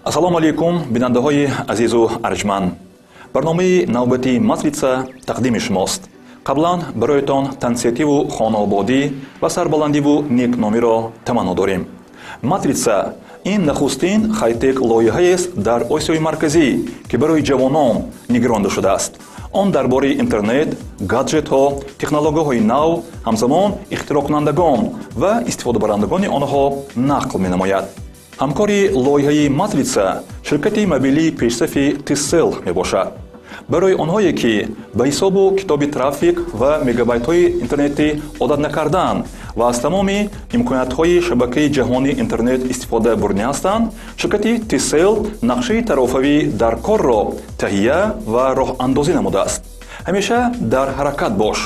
ассалому алайкум бинандаҳои азизу арҷманд. барномаи навбати матрица тақдими шумост. қаблан бароятон тансиятиву хонаободӣ ва сарбаландиву некномиро таманно дорем. матрица ин нахустин хайтек лоиҳаест дар Осиёи Марказӣ, ки барои ҷавонон нигиронда шудааст. он дар бораи интернет, гаджетҳо, технологияҳои нав, ҳамзамон ихтироъкунандагон ва истифодабарандагони онҳо нақл менамояд. ҳамкори лоиҳаи матрица ширкати мобилии пешсафи Tcell мебошад. барои онҳое ки ба ҳисобу китоби трафик ва мегабайтҳои интернетӣ одат накардан ва аз тамоми имкониятҳои шабакаи ҷаҳонии интернет истифода бурда ҳастанд, ширкати Tcell нақшаи тарофавӣ дар корро таҳия ва роҳандозӣ намудааст. ҳамеша дар ҳаракат бош.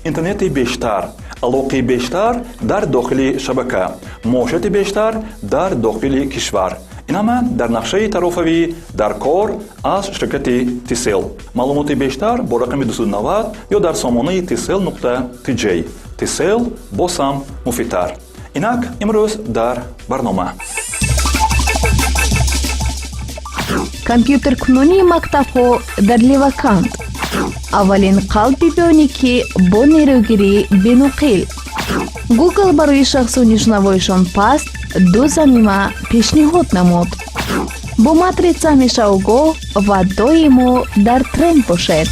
интернети бештар, алоқаи бештар дар дохили шабака, муоширати бештар дар дохили кишвар. ин ҳама дар нақшаи тарофавӣ дар кор аз ширкати Tcell. маълумоти бештар бо рақами 290 ё дар сомонаи tcell.tj. Tcell босам муфидтар. инак имрӯз дар барнома компютеркунонии мактабҳо дар Ливаканд. аввалин қалби бионикӣ бо нерӯгирӣ бенуқил. Google барои шахсони шунавоишон паст 2 замима пешниҳод намуд. бо матрица ҳамеша огоҳ ва доимо дар тренд бошед.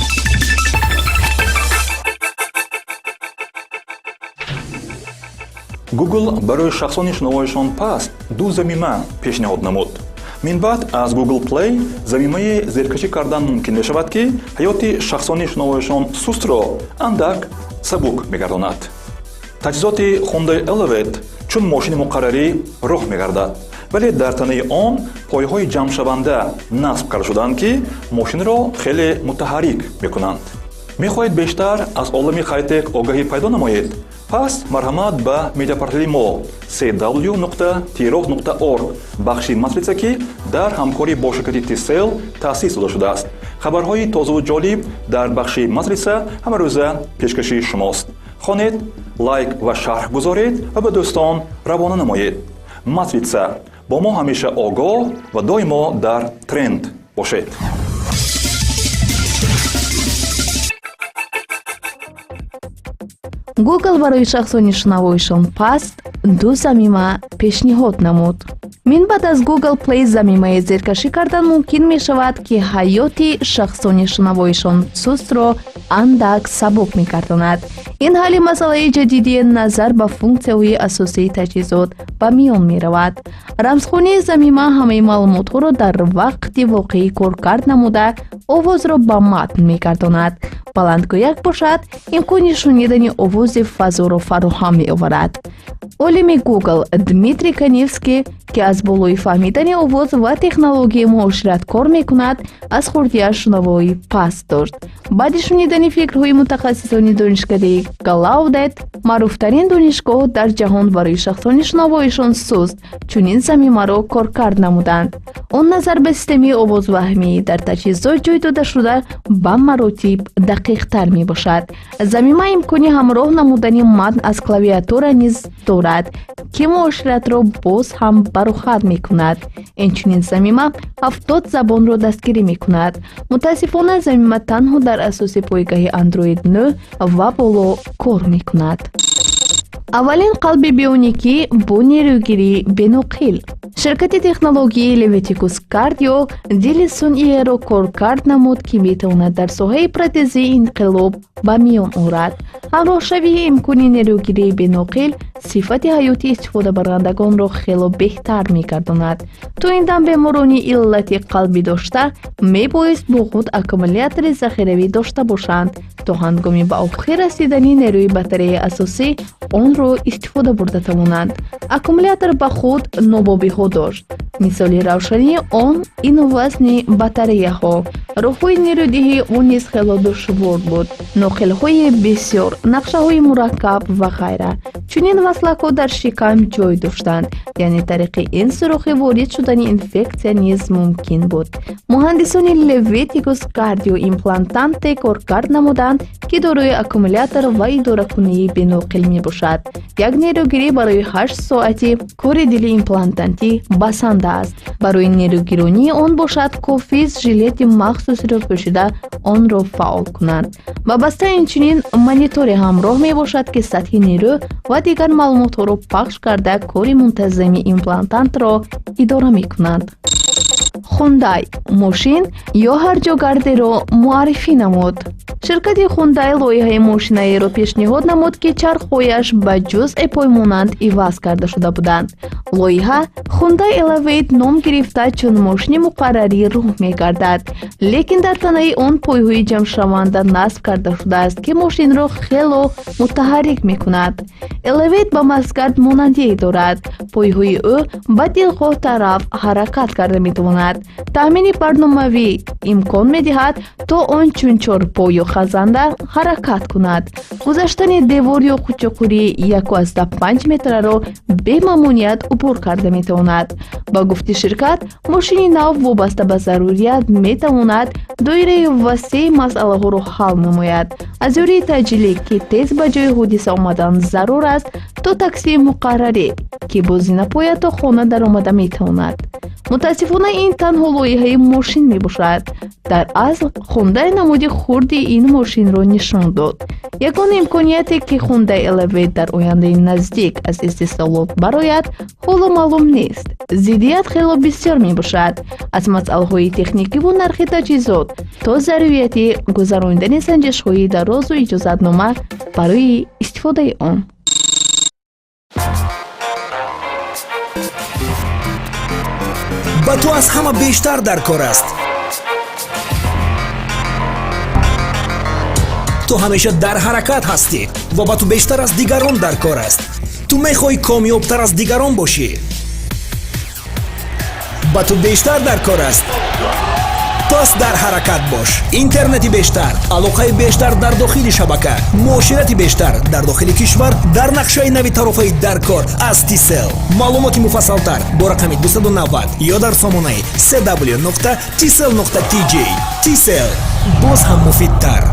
Google барои шахсони шунавоишон паст 2 замима пешниҳод намуд. минбаъд аз Google Play замимаи зеркашӣ кардан мумкин мешавад, ки ҳаёти шахсони шунавоишон сустро андак сабук мегардонад. таҷҳизоти Hyundai Elevate чун мошини муқаррарӣ роҳ мегардад, вале дар танаи он пойҳои ҷамъшаванда насб карда шуданд, ки мошинро хеле мутаҳаррик мекунанд. мехоҳед бештар аз олами хайтек огаҳӣ пайдо намоед? пас марҳамат ба медиапортали мо cw.tirov.org бахши матрица, ки дар ҳамкорӣ бо ширкати Tcell таъсис дода шудааст. хабарҳои тозаву ҷолиб дар бахши матрица ҳамарӯза пешкаши шумост. хонед, лайк ва шарҳ гузоред ва ба дӯстон равона намоед. матрица бо мо ҳамеша огоҳ ва доимо дар тренд бошед. Google барои шахсони шунавоишон паст 2 замима пешниҳод намуд. минбаъд аз Google Play замимаи зеркашӣ кардан мумкин мешавад, ки ҳаёти шахсони шунавоишон сустро андак сабук мегардонад. ин ҳалли масъалаи ҷадиди назар ба функсияҳои асосии таҷҳизот ба миён меравад. рамзхонии замима ҳамаи маълумотҳоро дар вақти воқеӣ коркард намуда, овозро ба матн мегардонад. баландгӯяк бошад, имкони шунидани овози фазоро фароҳам меоварад. олими Google Дмитрий Каневский, ки аз болои фаҳмидани овоз ва технологияи муошират кор мекунад, аз хурдияш шунавои паст дошт. баъди шунидани фикрҳои мутахассисони донишкадаи Gallaudet, маъруфтарин донишгоҳ дар ҷаҳон барои шахсони шунавоишон суст чунин замимаро коркард намуданд. он назар ба системаи овозваҳмӣ дар таҷҳизот ҷой дода шуда ба маротиб дақиқтар мебошад. замима имкони ҳамроҳ намудани матн аз клавиатура низ дорад, ки муоширатро боз ҳам барохар мекунад. инчунин замима 70 забонро дастгирӣ мекунад. мутаассифона замима танҳо дар асоси пойгаҳи Android 9 ва боло кор мекунад. аввалин қалби бионикӣ бо нерӯгирӣ бенуқил. ширкати технологии Leviticus Cardio дили сунъиеро коркард намуд, ки метавонад дар соҳаи протезӣ инқилоб ба миён орад. ҳамроҳшавии имкони нерӯгирии бенуқил сифати ҳаёти истифодабарандагонро хело беҳтар мегардонад. то ин дам беморони иллати қалбӣ дошта мебоист бо худ аккумулятори захиравӣ дошта бошанд, то ҳангоми ба охир расидани нерӯи батареяи асосӣ онро истифода бурда тавонанд. аккумулятор ба худ нобобиҳо дошт. мисоли равшании он ин вазни батареяҳо. роҳҳои нерӯдиҳии он низ хело душвор буд. ноқилҳои бисёр, нақшаҳои мураккаб ва ғайра. чунин васлакҳо дар шикам ҷой доштанд, яъне тариқи ин сурохи ворид шудани инфексия низ мумкин буд. муҳандисони Leviticus Cardio имплантанте коркард намуданд, ки дорои аккумулятор ва идоракунии бенуқил мебошад. як нерӯгирӣ барои 8 соати кори дили имплантантӣ басанда аст. барои нерӯгиронии он бошад кофӣ жилети махсусеро пӯшида онро фаъол кунанд. ба баста инчунин мониторе ҳамроҳ мебошад ки сатҳи нерӯ ва дигар маълумотҳоро пахш карда кори мунтазами имплантантро идора мекунанд. Hyundai мошин ё ҳарҷогардеро муаррифӣ намуд. ширкати Hyundai лоиҳаи мошинаеро пешниҳод намуд, ки чархҳояш ба ҷузъи поймонанд иваз карда шуда буданд. лоиҳа Hyundai Elevate ном гирифта, чун мошини муқаррарӣ роҳ мегардад, лекин дар танаи он пойҳои ҷамъшаванда насб карда шудааст, ки мошинро хело мутаҳаррик мекунад. Elevate ба мастгард монандие дорад. пойҳои ӯ ба дилхоҳ тараф ҳаракат карда метавонад. таъмини барномавӣ имкон медиҳад, то он чун чорпо ё хазанда ҳаракат кунад. гузаштани девор ё қучуқури 1,5 метраро бе мамнуният убур карда метавонад. ба гуфти ширкат, мошини нав вобаста ба зарурият метавонад доираи васеъи масъалаҳоро ҳал намояд. аз ёрии таъҷилӣ, ки тез ба ҷои ҳодиса омадан зарур аст, то таксии муқаррарӣ, ки бо зинапоя то хона даромада метавонад. мутаассифона ин танҳо лоиҳаи мошин мебошад. дар асл Hyundai намуди хурди ин мошинро нишон дод. ягона имконияте ки Hyundai Elevate дар ояндаи наздик аз истеҳсолот барояд, ҳоло маълум нест. зиддият хело бисёр мебошад, аз масъалаҳои техникиву нархи таҷҳизот то зарурияти гузарондани санҷишҳои дарозу иҷозатнома барои истифодаи он. ба ту аз ҳама бештар дар кор аст. ту ҳамеша дар ҳаракат ҳастӣ ва ба ту бештар аз дигарон дар кор аст. ту мехоҳӣ комёбтар аз дигарон бошӣ. ба ту бештар дар кор аст. пас дар ҳаракат бош. интернети бештар, алоқаи бештар дар дохили шабака, муоширати бештар дар дохили кишвар дар нақшаи нави тарофаи дар кор аз T-Cell. маълумоти муфассалтар бо рақами 290 ё дар сомонаи cw.tcell.tg. T-Cell боз ҳам муфидтар.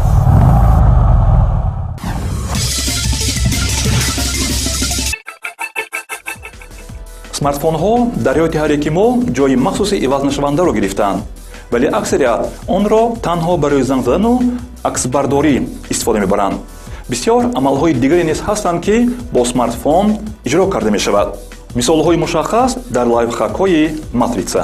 смартфонҳо дар ҳаёти ҳар яки мо ҷойи махсуси ивазнашавандаро гирифтанд, вале аксарият онро танҳо барои занг задану аксбардорӣ истифода мебаранд. бисёр амалҳои дигаре низ ҳастанд, ки бо смартфон иҷро карда мешавад. мисолҳои мушаххас дар лайфхакҳои матрица.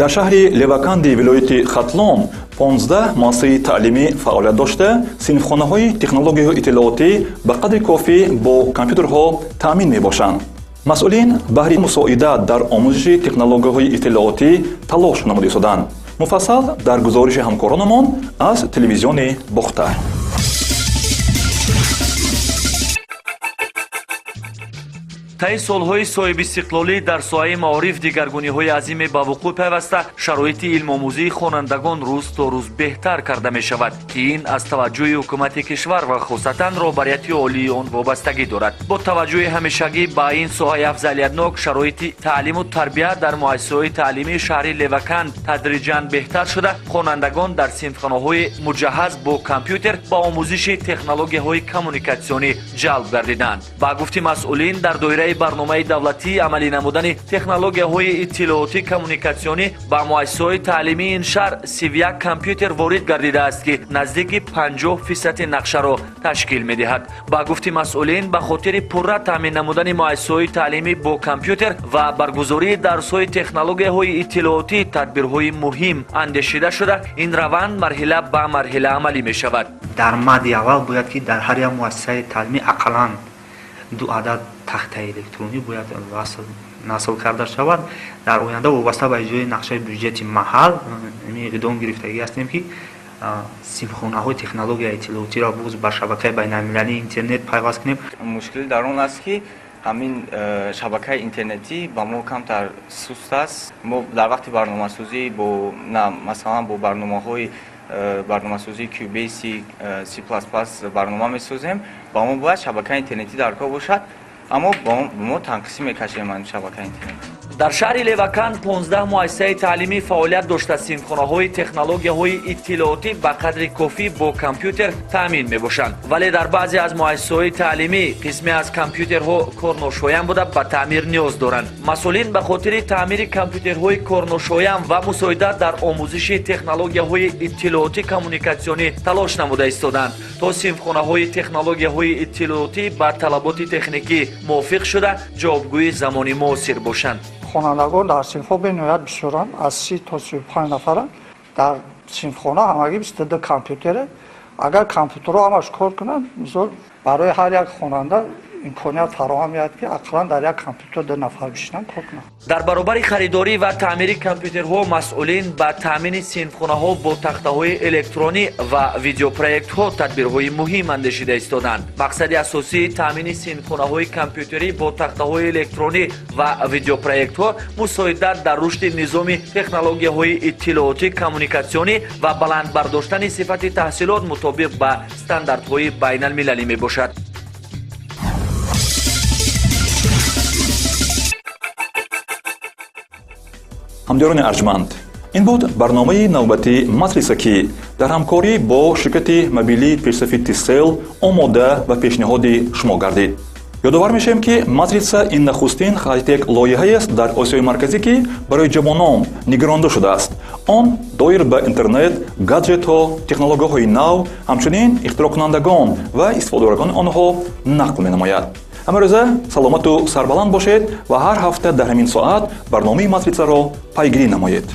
дар шаҳри леваканди вилояти хатлон 15 муассисаи таълимӣ фаъолият дошта синфхонаҳои технологияҳои иттилоотӣ ба қадри кофӣ бо компютерҳо таъмин мебошанд. масъулин баҳри мусоидат дар омӯзиши технологияҳои иттилоотӣ талош намуда истоданд. муфассал дар гузориши ҳамкоронамон аз телевизиони бохтар. таи солҳои соҳиби истиқлолӣ дар соҳаи маориф дигаргуниҳои азиме ба вуқӯъ пайваста шароити илмомӯзии хонандагон рӯз то рӯз беҳтар карда мешавад ки ин аз таваҷҷӯҳи ҳукумати кишвар ва хусусатан роҳбарияти олии он вобастагӣ дорад. бо таваҷҷӯҳи ҳамешагӣ ба ин соҳаи афзалиятнок шароити таълиму тарбия дар муассисаҳои таълимии шаҳри леваканд тадриҷан беҳтар шуда хонандагон дар синфхонаҳои муҷаҳҳаз бо компютер ба омӯзиши технологияҳои коммуникатсионӣ ҷалб гардиданд. ба гуфти масъулин дар доираи барномаи давлатӣ амалӣ намудани технологияҳои иттилоотӣ коммуникатсионӣ ба муассисаҳои таълимии ин шаҳр 31 компютер ворид гардидааст ки наздики 50% нақшаро ташкил медиҳад. ба гуфти масъулин ба хотири пурра таъмин намудани муассисаҳои таълимӣ бо компютер ва баргузории дарсҳои технологияҳои иттилоотӣ тадбирҳои муҳим андешида шуда ин раванд марҳила ба марҳила амалӣ мешавад. дар мадди аввал бояд ки дар ҳар як муассисаи таълимӣ ақаллан 2 адад тахтаи электронӣ бояд насл карда шавад. дар оянда вобаста ба иҷрои нақшаи бюджети маҳал иқдом гирифтагӣ ҳастем ки синфхонаҳои технологияи иттилоотиро буз ба шабакаи байналмилалии интернет пайваст кунем. мушкили дар он аст ки ҳамин шабакаи интернетӣ ба мо камтар суст аст. мо дар вақти барномасозӣ масалан бо барномасозии QBasic, C++ барнома месозем, ба мо бояд шабакаи интернетӣ дар кор бошад, аммо ба мо танқисӣ мекашем шабакаи интернет. дар шаҳри левакан 15 муассисаи таълимӣ фаъолият дошта синфхонаҳои технологияҳои иттилоотӣ ба қадри кофӣ бо компютер таъмин мебошанд, вале дар баъзе аз муассисаҳои таълимӣ қисме аз компютерҳо корношоям буда ба таъмир ниёз доранд. масъулин ба хотири таъмири компютерҳои корношоям ва мусоидат дар омӯзиши технологияҳои иттилоотӣ коммуникатсионӣ талош намуда истоданд то синфхонаҳои технологияҳои иттилоотӣ ба талаботи техникӣ мувофиқ шуда ҷавобгӯи замони муосир бошанд. хонандагон дар синфҳо бениҳоят бисёранд, аз 30 то 35 нафаранд. дар синфхона ҳамагӣ 22 компютере. агар компютерҳо ҳамаш кор кунанд, мисол барои ҳар як хонанда имконият фароҳам меояд ки ақаллан дар як компютер 2 нафар бишинанд кор кунанд. дар баробари харидорӣ ва таъмири компютерҳо масъулин ба таъмини синфхонаҳо бо тахтаҳои электронӣ ва видеопроектҳо тадбирҳои муҳим андешида истоданд. мақсади асосии таъмини синфхонаҳои компютерӣ бо тахтаҳои электронӣ ва видеопроектҳо мусоидат дар рушди низоми технологияҳои иттилоотӣ коммуникатсионӣ ва баландбардоштани сифати таҳсилот мутобиқ ба стандартҳои байналмилалӣ мебошад. ҳамдиёрони арҷманд, ин буд барномаи навбатӣ матриса ки дар ҳамкорӣ бо ширкати мобилии пешсафи Тиссел омода ва пешниҳоди шумо гардид. ёдовар мешавем ки матриса ин нахустин хайтек лоиҳаест дар Осиёи марказӣ ки барои ҷавонон нигаронда шудааст. он доир ба интернет, гадҷетҳо, технологияҳои нав, ҳамчунин ихтироъкунандагон ва истифодаварони онҳо нақл менамояд. ҳама рӯза саломату сарбаланд бошед ва ҳар ҳафта дар ҳамин соат барномаи матрисаро пайгирӣ намоед.